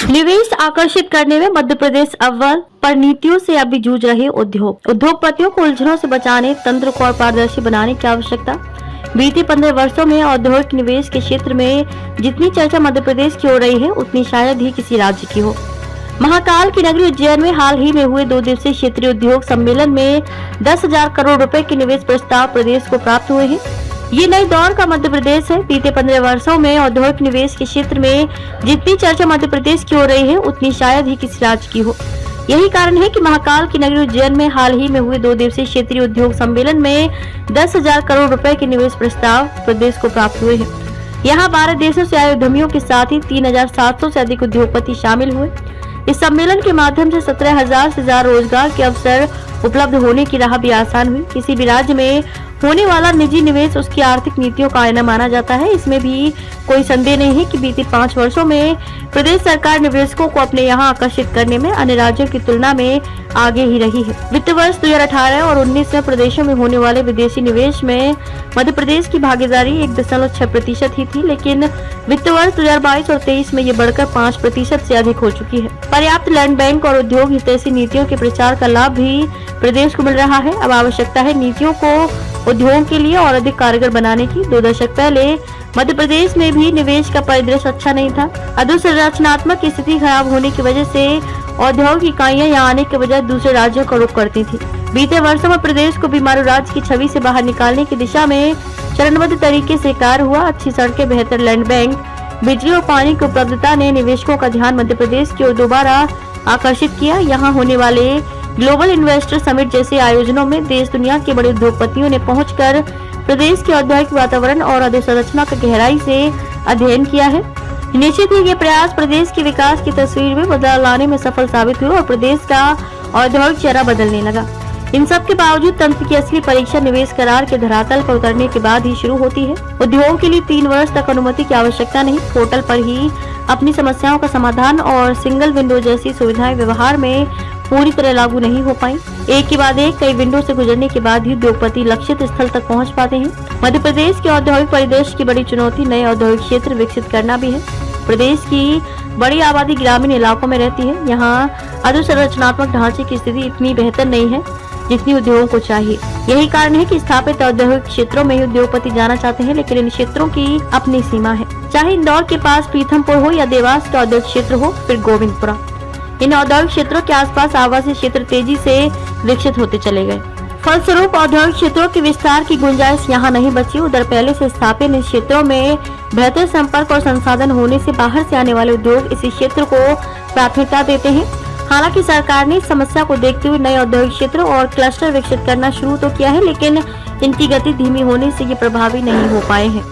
निवेश आकर्षित करने में मध्य प्रदेश अव्वल, पर नीतियों से अभी जूझ रहे उद्योगपतियों को उलझनों से बचाने, तंत्र को और पारदर्शी बनाने की आवश्यकता। बीते 15 वर्षों में औद्योगिक निवेश के क्षेत्र में जितनी चर्चा मध्य प्रदेश की हो रही है, उतनी शायद ही किसी राज्य की हो। महाकाल की नगरी उज्जैन में हाल ही में हुए 2 दिवसीय क्षेत्रीय उद्योग सम्मेलन में 10,000 करोड़ रुपए के निवेश प्रस्ताव प्रदेश को प्राप्त हुए हैं। ये नए दौर का मध्य प्रदेश है। बीते 15 वर्षों में औद्योगिक निवेश के क्षेत्र में जितनी चर्चा मध्य प्रदेश की हो रही है, उतनी शायद ही किसी राज्य की हो। यही कारण है कि महाकाल की नगरी उज्जैन में हाल ही में हुए 2 दिवसीय क्षेत्रीय उद्योग सम्मेलन में 10,000 करोड़ रुपए के निवेश प्रस्ताव प्रदेश को प्राप्त हुए हैं। यहाँ 12 देशों से आए उद्यमियों के साथ ही 3,700 से अधिक उद्योगपति शामिल हुए। इस सम्मेलन के माध्यम से 17,000 से ज्यादा रोजगार के अवसर उपलब्ध होने की राह भी आसान हुई। किसी भी राज्य में होने वाला निजी निवेश उसकी आर्थिक नीतियों का आईना माना जाता है। इसमें भी कोई संदेह नहीं है कि बीते 5 वर्षों में प्रदेश सरकार निवेशकों को अपने यहाँ आकर्षित करने में अन्य राज्यों की तुलना में आगे ही रही है। वित्त वर्ष 2018 और 19 में प्रदेशों में होने वाले विदेशी निवेश में मध्य प्रदेश की भागीदारी 1.6% ही थी, लेकिन वित्त वर्ष 2022 और 23 में ये बढ़कर 5% से अधिक हो चुकी है। पर्याप्त लैंड बैंक और उद्योग हितैषी नीतियों के प्रचार का लाभ भी प्रदेश को मिल रहा है। अब आवश्यकता है नीतियों को उद्योगों के लिए और अधिक कारगर बनाने की। 2 दशक पहले मध्य प्रदेश में भी निवेश का परिदृश्य अच्छा नहीं था। अधोसंरचनात्मक स्थिति खराब होने की वजह से औद्योगिक इकाइयां यहाँ आने के बजाय दूसरे राज्यों का रुख करती थी। बीते वर्षों में प्रदेश को बीमारू राज्य की छवि से बाहर निकालने की दिशा में चरणबद्ध तरीके से कार्य हुआ। अच्छी सड़कें, बेहतर लैंड बैंक, बिजली और पानी की उपलब्धता ने निवेशकों का ध्यान मध्य प्रदेश की ओर दोबारा आकर्षित किया। यहाँ होने वाले ग्लोबल इन्वेस्टर समिट जैसे आयोजनों में देश दुनिया के बड़े उद्योगपतियों ने पहुंचकर प्रदेश के औद्योगिक वातावरण और अधोसंरचना का गहराई से अध्ययन किया है। निश्चित ही ये प्रयास प्रदेश के विकास की तस्वीर में बदलाव लाने में सफल साबित हुए और प्रदेश का औद्योगिक चेहरा बदलने लगा। इन सब के बावजूद तंत्र की असली परीक्षा निवेश करार के धरातल पर उतरने के बाद ही शुरू होती है। उद्योगों के लिए 3 वर्ष तक अनुमति की आवश्यकता नहीं। पोर्टल पर ही अपनी समस्याओं का समाधान और सिंगल विंडो जैसी सुविधाएं व्यवहार में पूरी तरह लागू नहीं हो पाई। एक के बाद एक कई विंडो से गुजरने के बाद ही उद्योगपति लक्षित स्थल तक पहुंच पाते हैं। मध्य प्रदेश के औद्योगिक परिदृश्य की बड़ी चुनौती नए औद्योगिक क्षेत्र विकसित करना भी है। प्रदेश की बड़ी आबादी ग्रामीण इलाकों में रहती है। यहाँ अधोसंरचनात्मक ढांचे की स्थिति इतनी बेहतर नहीं है जितनी उद्योगों को चाहिए। यही कारण है कि स्थापित औद्योगिक क्षेत्रों में ही उद्योगपति जाना चाहते हैं, लेकिन इन क्षेत्रों की अपनी सीमा है। चाहे इंदौर के पास प्रीथमपुर हो या देवास का औद्योगिक क्षेत्र हो, फिर गोविंदपुरा, इन औद्योगिक क्षेत्रों के आसपास आवासीय क्षेत्र तेजी से विकसित होते चले गए। फलस्वरूप औद्योगिक क्षेत्रों के विस्तार की गुंजाइश यहाँ नहीं बची। उधर पहले से स्थापित इन क्षेत्रों में बेहतर संपर्क और संसाधन होने से बाहर से आने वाले उद्योग इसी क्षेत्र को प्राथमिकता देते हैं। हालांकि सरकार ने इस समस्या को देखते हुए नए औद्योगिक क्षेत्र और क्लस्टर विकसित करना शुरू तो किया है, लेकिन इनकी गति धीमी होने से ये प्रभावी नहीं हो पाए हैं।